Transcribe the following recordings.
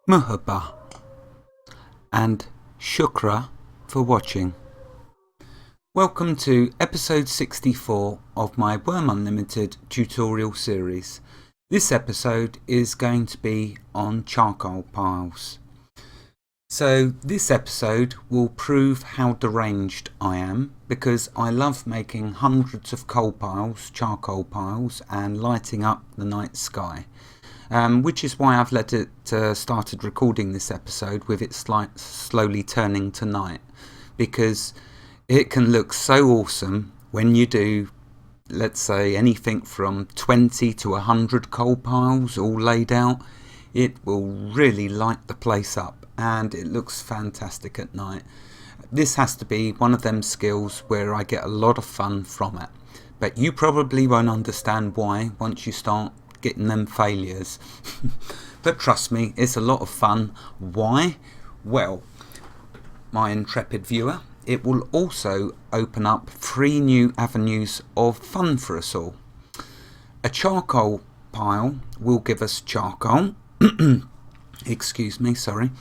Muhaba and shukra for watching. Welcome to episode 64 of my Wurm Unlimited tutorial series. This episode is going to be on charcoal piles. So this episode will prove how deranged I am, because I love making hundreds of coal piles, charcoal piles, and lighting up the night sky. Which is why I've started recording this episode with it slowly turning to night, because it can look so awesome when you do, let's say, anything from 20 to 100 coal piles all laid out. It will really light the place up and it looks fantastic at night. This has to be one of them skills where I get a lot of fun from it, but you probably won't understand why once you start getting them failures. But trust me, it's a lot of fun. Why? Well, my intrepid viewer, it will also open up 3 new avenues of fun for us all. A charcoal pile will give us charcoal excuse me, sorry,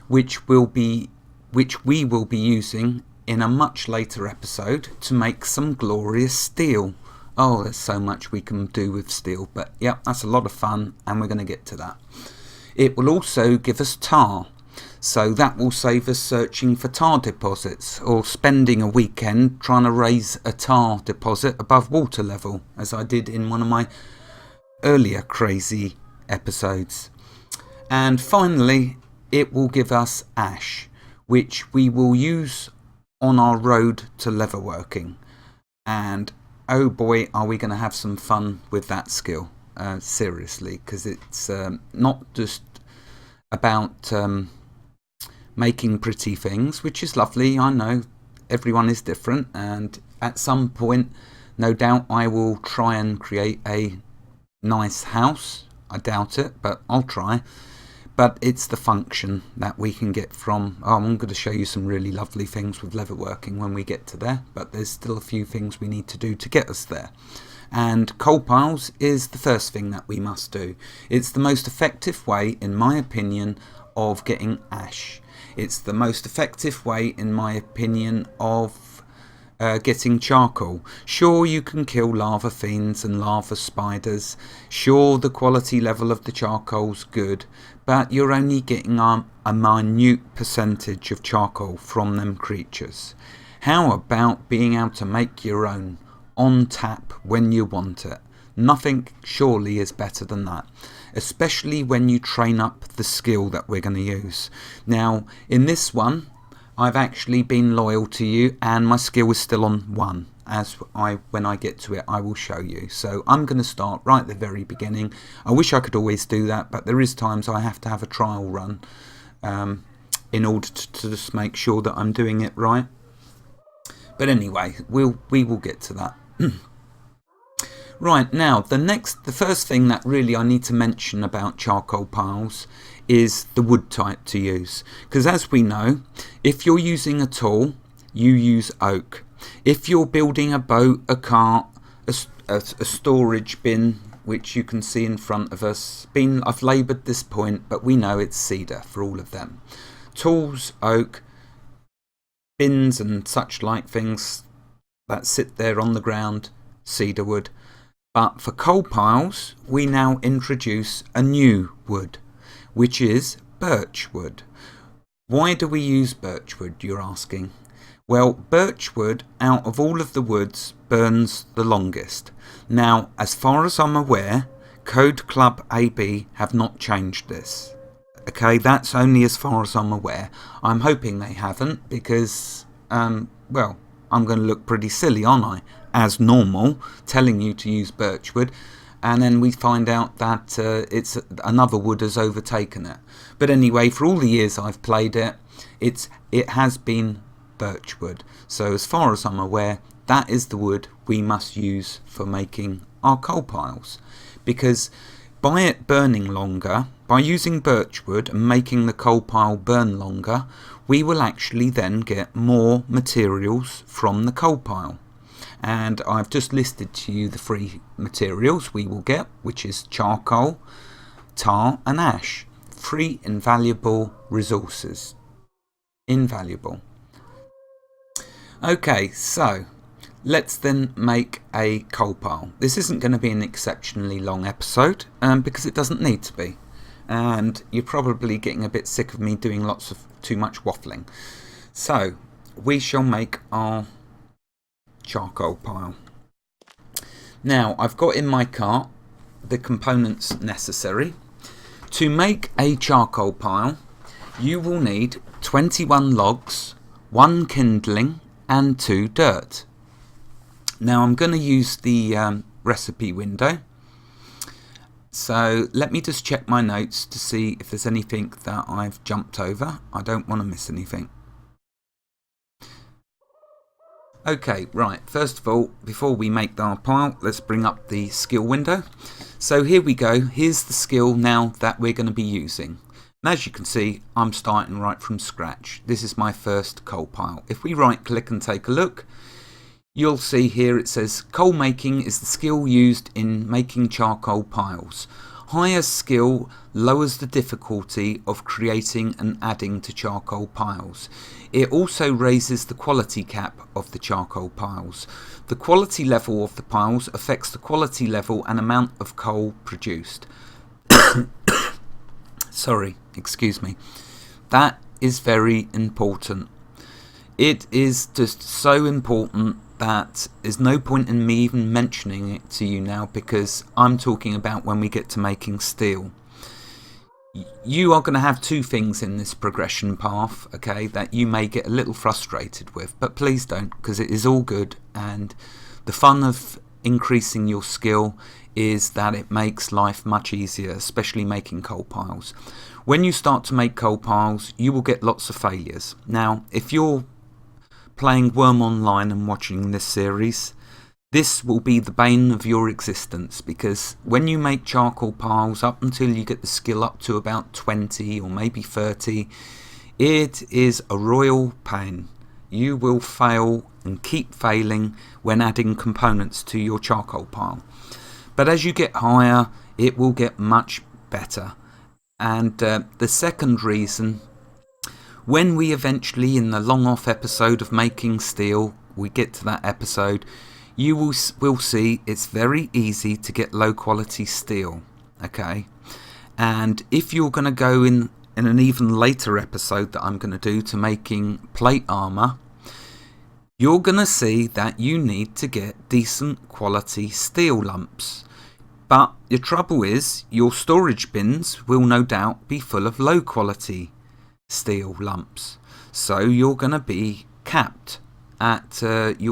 which we will be using in a much later episode to make some glorious steel. Oh, there's so much we can do with steel, but yeah, that's a lot of fun and we're going to get to that. It will also give us tar, so that will save us searching for tar deposits or spending a weekend trying to raise a tar deposit above water level, as I did in one of my earlier crazy episodes. And finally, it will give us ash, which we will use on our road to leatherworking. And oh boy, are we going to have some fun with that skill, seriously, because it's not just about making pretty things, which is lovely. I know everyone is different, and at some point, no doubt, I will try and create a nice house. I doubt it, but I'll try. But it's the function that we can get from, I'm going to show you some really lovely things with leatherworking when we get to there, but there's still a few things we need to do to get us there. And coal piles is the first thing that we must do. It's the most effective way, in my opinion, of getting ash. It's the most effective way, in my opinion, of getting charcoal. Sure, you can kill lava fiends and lava spiders. Sure, the quality level of the charcoal's good, but you're only getting a minute percentage of charcoal from them creatures. How about being able to make your own on tap when you want it? Nothing surely is better than that, especially when you train up the skill that we're going to use. Now, in this one, I've actually been loyal to you, and my skill is still on 1. When I get to it, I will show you. So I'm going to start right at the very beginning. I wish I could always do that, but there is times I have to have a trial run in order to just make sure that I'm doing it right. But anyway, we will get to that. Right, now the first thing that really I need to mention about charcoal piles is the wood type to use, because as we know, if you're using a tool, you use oak. If you're building a boat, a cart, a storage bin, which you can see in front of us, I've laboured this point, but we know it's cedar for all of them. Tools, oak, bins and such like things that sit there on the ground, cedar wood. But for coal piles, we now introduce a new wood, which is birch wood. Why do we use birch wood, you're asking? Well, birch wood, out of all of the woods, burns the longest. Now, as far as I'm aware, Code Club AB have not changed this. Okay, that's only as far as I'm aware. I'm hoping they haven't, because, well, I'm going to look pretty silly, aren't I? As normal, telling you to use birchwood, and then we find out that it's another wood has overtaken it. But anyway, for all the years I've played it, it has been birchwood. So as far as I'm aware, that is the wood we must use for making our coal piles, because by it burning longer, by using birchwood and making the coal pile burn longer, we will actually then get more materials from the coal pile. And I've just listed to you the 3 materials we will get, which is charcoal, tar and ash. free invaluable resources. Invaluable. Okay, so let's then make a coal pile. This isn't going to be an exceptionally long episode because it doesn't need to be. And you're probably getting a bit sick of me doing lots of too much waffling. So we shall make our charcoal pile. Now I've got in my cart the components necessary. To make a charcoal pile, you will need 21 logs, 1 kindling and 2 dirt. Now I'm going to use the recipe window. So let me just check my notes to see if there's anything that I've jumped over. I don't want to miss anything. Okay, right, first of all, before we make our pile, let's bring up the skill window. So here we go, here's the skill now that we're going to be using. And as you can see, I'm starting right from scratch. This is my first coal pile. If we right click and take a look, you'll see here it says coal making is the skill used in making charcoal piles. Higher skill lowers the difficulty of creating and adding to charcoal piles. It also raises the quality cap of the charcoal piles. The quality level of the piles affects the quality level and amount of coal produced. Sorry, excuse me. That is very important. It is just so important that there's no point in me even mentioning it to you now, because I'm talking about when we get to making steel. You are going to have 2 things in this progression path, okay, that you may get a little frustrated with, but please don't, because it is all good, and the fun of increasing your skill is that it makes life much easier, especially making coal piles. When you start to make coal piles, you will get lots of failures. Now, if you're playing Wurm Online and watching this series, this will be the bane of your existence, because when you make charcoal piles up until you get the skill up to about 20 or maybe 30, it is a royal pain. You will fail and keep failing when adding components to your charcoal pile. But as you get higher, it will get much better. And the second reason, when we eventually, in the long off episode of making steel, we get to that episode, you will see it's very easy to get low quality steel, okay? And if you're going to go in an even later episode that I'm going to do to making plate armor, you're going to see that you need to get decent quality steel lumps. But the trouble is, your storage bins will no doubt be full of low quality steel lumps, so you're going to be capped at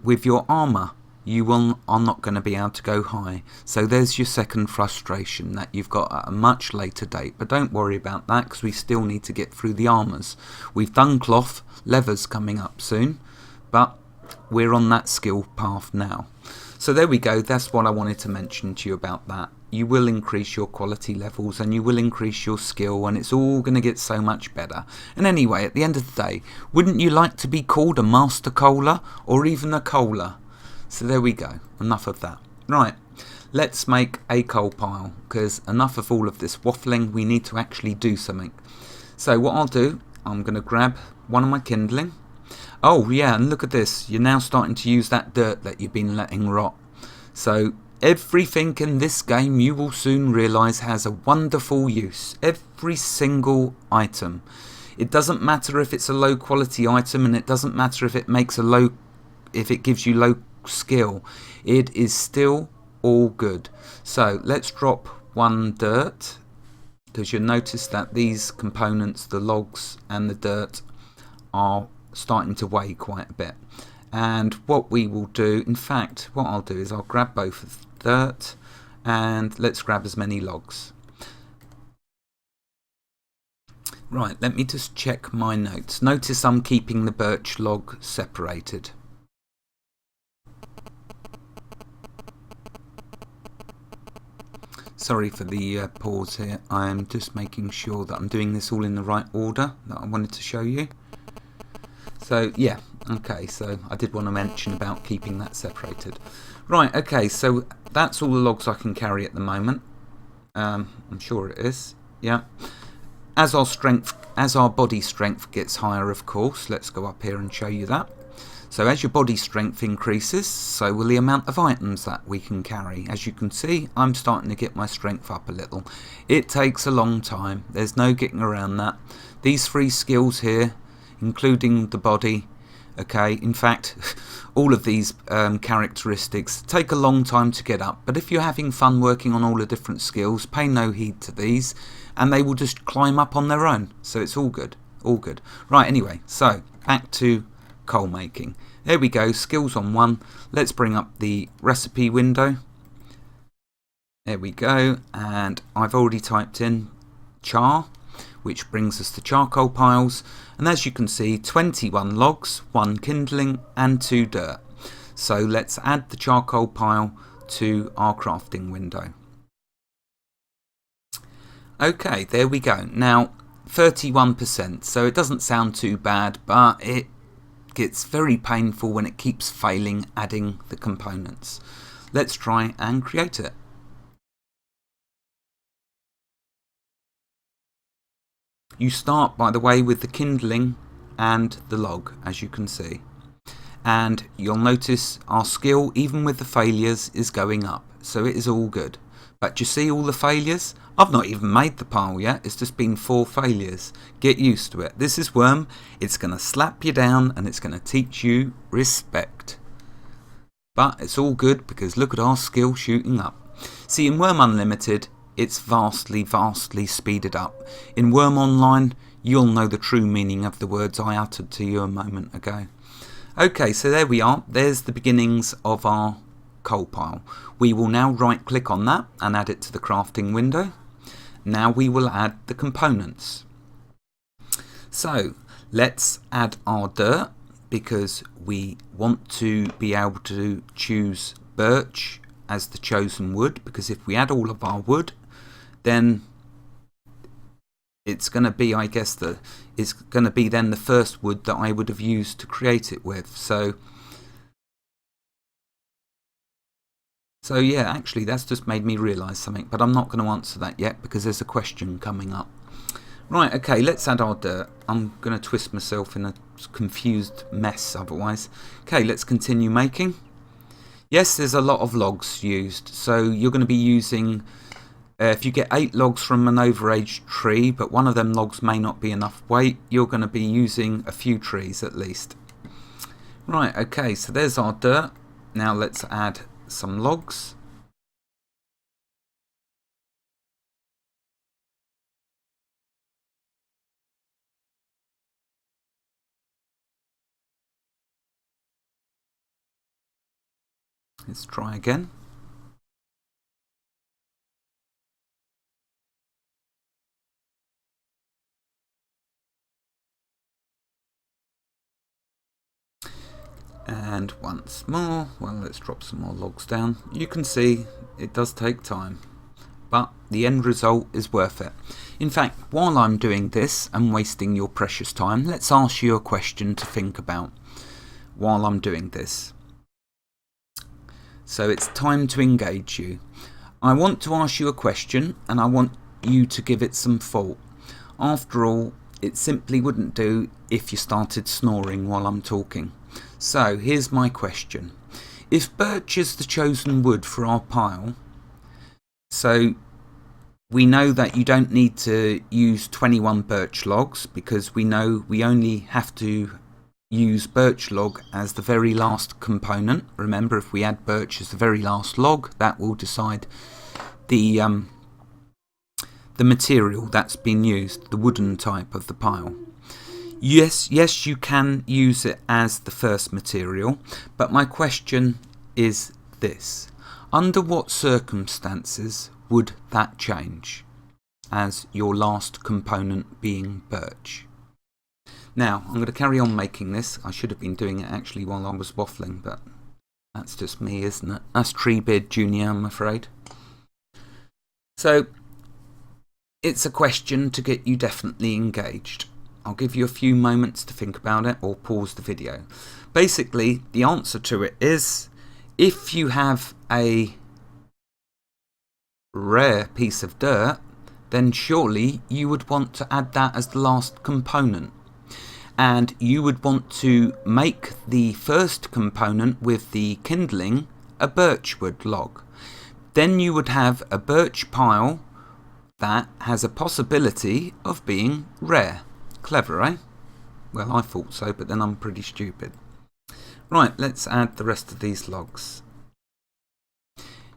with your armor. You are not going to be able to go high. So there's your second frustration that you've got at a much later date. But don't worry about that, because we still need to get through the armors. We've done cloth, leathers coming up soon, but we're on that skill path now. So there we go, that's what I wanted to mention to you about that. You will increase your quality levels and you will increase your skill, and it's all going to get so much better. And anyway, at the end of the day, wouldn't you like to be called a master coaler or even a coaler? So there we go, enough of that. Right, let's make a coal pile, because enough of all of this waffling, we need to actually do something. So what I'll do, I'm going to grab one of my kindling. Oh yeah, and look at this, you're now starting to use that dirt that you've been letting rot. So everything in this game, you will soon realise, has a wonderful use. Every single item. It doesn't matter if it's a low quality item, and it doesn't matter if it gives you low skill. It is still all good. So let's drop 1 dirt, because you'll notice that these components, the logs and the dirt, are starting to weigh quite a bit. And what we will do, in fact, what I'll do is I'll grab both of the dirt, and let's grab as many logs. Right, let me just check my notes. Notice I'm keeping the birch log separated. Sorry for the pause here. I'm just making sure that I'm doing this all in the right order that I wanted to show you. So yeah, okay, so I did want to mention about keeping that separated. Right, okay, so that's all the logs I can carry at the moment. I'm sure it is, yeah. as our body strength gets higher, of course, let's go up here and show you that. So as your body strength increases, so will the amount of items that we can carry. As you can see, I'm starting to get my strength up a little. It takes a long time. There's no getting around that. These 3 skills here, including the body, okay, in fact, all of these characteristics take a long time to get up. But if you're having fun working on all the different skills, pay no heed to these, and they will just climb up on their own. So it's all good, all good. Right, anyway, so back to coal making. There we go, skills on 1. Let's bring up the recipe window. There we go, and I've already typed in char, which brings us to charcoal piles, and as you can see, 21 logs, 1 kindling and 2 dirt. So let's add the charcoal pile to our crafting window. Okay, there we go. Now 31%, so it doesn't sound too bad, but it gets very painful when it keeps failing adding the components. Let's try and create it. You start, by the way, with the kindling and the log, as you can see. And you'll notice our skill, even with the failures, is going up. So it is all good. But you see all the failures? I've not even made the pile yet. It's just been 4 failures. Get used to it. This is Wurm. It's going to slap you down and it's going to teach you respect. But it's all good because look at our skill shooting up. See, in Wurm Unlimited, it's vastly, vastly speeded up. In Wurm Online, you'll know the true meaning of the words I uttered to you a moment ago. Okay, so there we are. There's the beginnings of our coal pile. We will now right click on that and add it to the crafting window. Now we will add the components. So let's add our dirt because we want to be able to choose birch as the chosen wood, because if we add all of our wood, then it's going to be, I guess, it's going to be then the first wood that I would have used to create it with. So yeah, actually that's just made me realise something, but I'm not going to answer that yet because there's a question coming up. Right, okay, let's add our dirt. I'm going to twist myself in a confused mess otherwise. Okay, let's continue making. Yes, there's a lot of logs used, so you're going to be using, if you get 8 logs from an overaged tree, but one of them logs may not be enough weight, you're going to be using a few trees at least. Right, okay, so there's our dirt. Now let's add some logs. Let's try again. And once more, well, let's drop some more logs down. You can see it does take time, but the end result is worth it. In fact, while I'm doing this and wasting your precious time, let's ask you a question to think about while I'm doing this. So it's time to engage you. I want to ask you a question and I want you to give it some thought. After all, it simply wouldn't do if you started snoring while I'm talking. So here's my question. If birch is the chosen wood for our pile, so we know that you don't need to use 21 birch logs because we know we only have to use birch log as the very last component. Remember, if we add birch as the very last log, that will decide the material that's been used, the wooden type of the pile. Yes, you can use it as the first material, but my question is this. Under what circumstances would that change as your last component being birch? Now, I'm going to carry on making this. I should have been doing it actually while I was waffling, but that's just me, isn't it? That's Treebeard Jr., I'm afraid. So, it's a question to get you definitely engaged. I'll give you a few moments to think about it or pause the video. Basically, the answer to it is, if you have a rare piece of dirt, then surely you would want to add that as the last component. And you would want to make the first component with the kindling a birchwood log. Then you would have a birch pile that has a possibility of being rare. Clever, eh? Well, I thought so, but then I'm pretty stupid. Right, let's add the rest of these logs.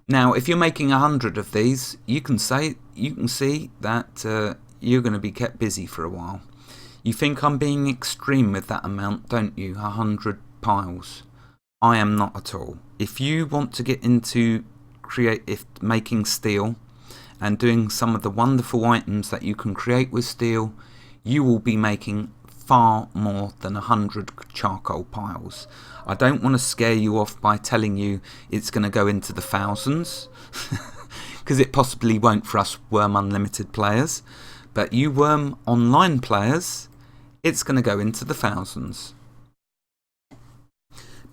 Now, if you're making 100 of these, you can see that you're going to be kept busy for a while. You think I'm being extreme with that amount, don't you? 100 piles. I am not at all. If you want to get into making steel and doing some of the wonderful items that you can create with steel, you will be making far more than 100 charcoal piles. I don't want to scare you off by telling you it's going to go into the thousands, because it possibly won't for us Wurm Unlimited players, but you Wurm Online players, it's going to go into the thousands.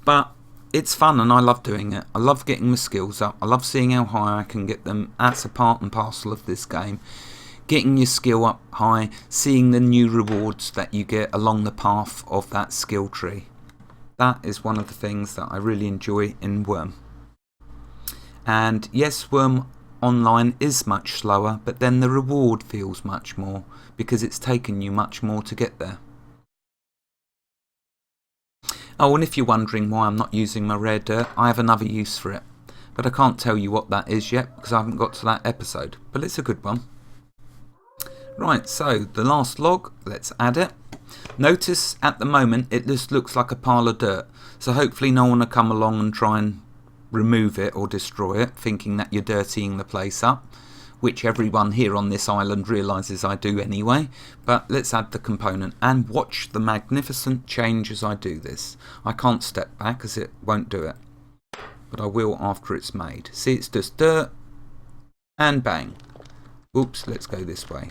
But it's fun and I love doing it. I love getting my skills up. I love seeing how high I can get them. That's a part and parcel of this game. Getting your skill up high, seeing the new rewards that you get along the path of that skill tree. That is one of the things that I really enjoy in Wurm. And yes, Wurm Online is much slower, but then the reward feels much more because it's taken you much more to get there. Oh, and if you're wondering why I'm not using my rare dirt, I have another use for it. But I can't tell you what that is yet because I haven't got to that episode. But it's a good one. Right, so the last log, let's add it. Notice at the moment it just looks like a pile of dirt. So hopefully no one will come along and try and remove it or destroy it, thinking that you're dirtying the place up. Which everyone here on this island realises I do anyway. But let's add the component and watch the magnificent change as I do this. I can't step back as it won't do it. But I will after it's made. See, it's just dirt and bang. Oops, let's go this way.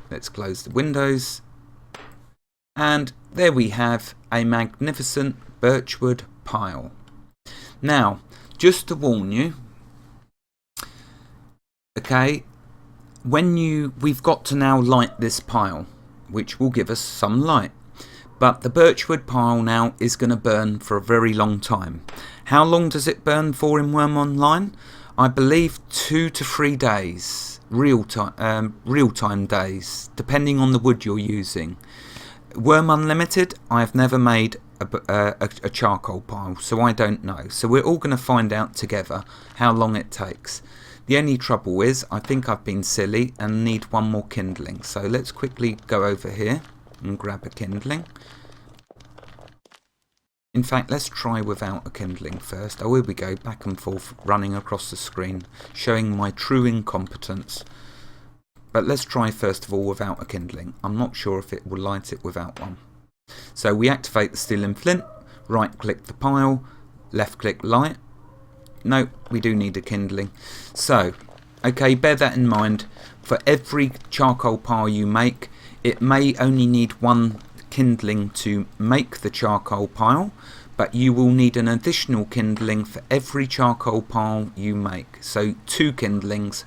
Let's close the windows. And there we have a magnificent birchwood pile. Now, just to warn you, okay, we've got to now light this pile, which will give us some light. But the birchwood pile now is going to burn for a very long time. How long does it burn for in Wurm Online? I believe 2 to 3 days. Real time days, depending on the wood you're using. Wurm Unlimited, I've never made a charcoal pile, so I don't know. So we're all going to find out together how long it takes. The only trouble is, I think I've been silly and need one more kindling. So let's quickly go over here and grab a kindling. In fact, let's try without a kindling first. Oh, here we go, back and forth, running across the screen, showing my true incompetence. But let's try first of all without a kindling. I'm not sure if it will light it without one. So we activate the steel and flint, right click the pile, left click light. No, we do need a kindling. So, okay, bear that in mind. For every charcoal pile you make, it may only need one kindling to make the charcoal pile, but you will need an additional kindling for every charcoal pile you make. So 2 kindlings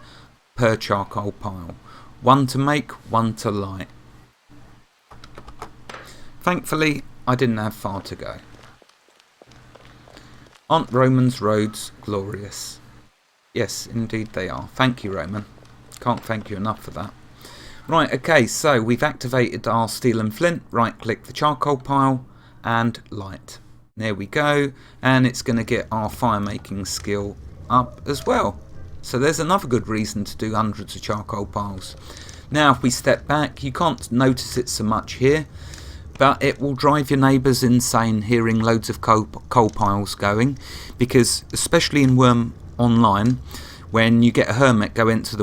per charcoal pile. 1 to make, 1 to light. Thankfully, I didn't have far to go. Aren't Roman's roads glorious? Yes, indeed they are. Thank you, Roman. Can't thank you enough for that. Right, okay, so we've activated our steel and flint, right click the charcoal pile and light. There we go, and it's going to get our fire making skill up as well. So there's another good reason to do hundreds of charcoal piles. Now if we step back, you can't notice it so much here, but it will drive your neighbours insane hearing loads of coal piles going, because especially in Wurm Online, when you get a hermit go out into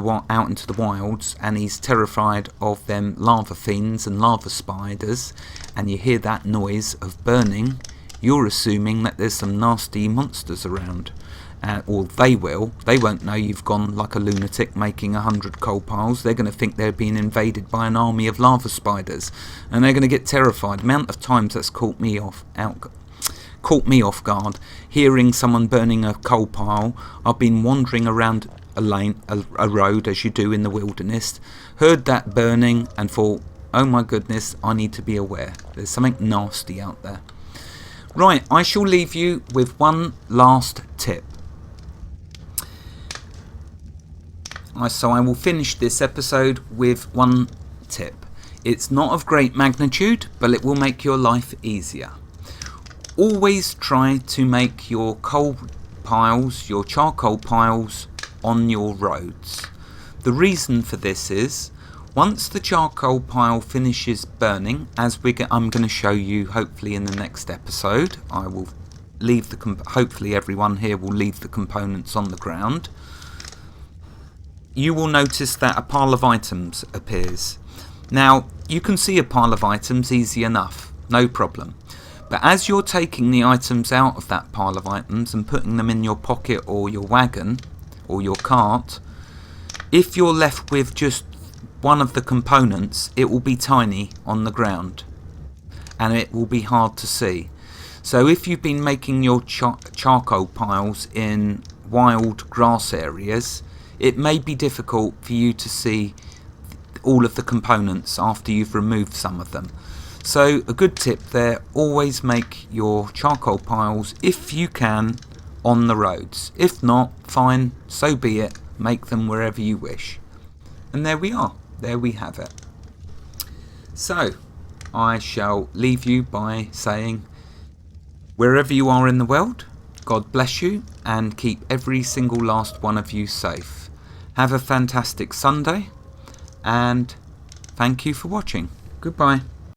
the wilds and he's terrified of them lava fiends and lava spiders, and you hear that noise of burning, you're assuming that there's some nasty monsters around. Or they won't know you've gone like a lunatic making 100 coal piles. They're going to think they're being invaded by an army of lava spiders, and they're going to get terrified. The amount of times that's caught me off guard hearing someone burning a coal pile. I've been wandering around a road as you do in the wilderness, heard that burning and thought, oh my goodness, I need to be aware. There's something nasty out there. Right, I shall leave you with one last tip. So I will finish this episode with one tip. It's not of great magnitude, but it will make your life easier. Always try to make your coal piles, your charcoal piles, on your roads. The reason for this is, once the charcoal pile finishes burning, as I'm going to show you hopefully in the next episode, I will leave hopefully everyone here will leave the components on the ground. You will notice that a pile of items appears. Now, you can see a pile of items easy enough, no problem. But as you're taking the items out of that pile of items and putting them in your pocket or your wagon or your cart, if you're left with just one of the components, it will be tiny on the ground and it will be hard to see. So if you've been making your charcoal piles in wild grass areas, it may be difficult for you to see all of the components after you've removed some of them. So a good tip there, always make your charcoal piles, if you can, on the roads. If not, fine, so be it, make them wherever you wish. And there we are, there we have it. So I shall leave you by saying, wherever you are in the world, God bless you and keep every single last one of you safe. Have a fantastic Sunday and thank you for watching. Goodbye.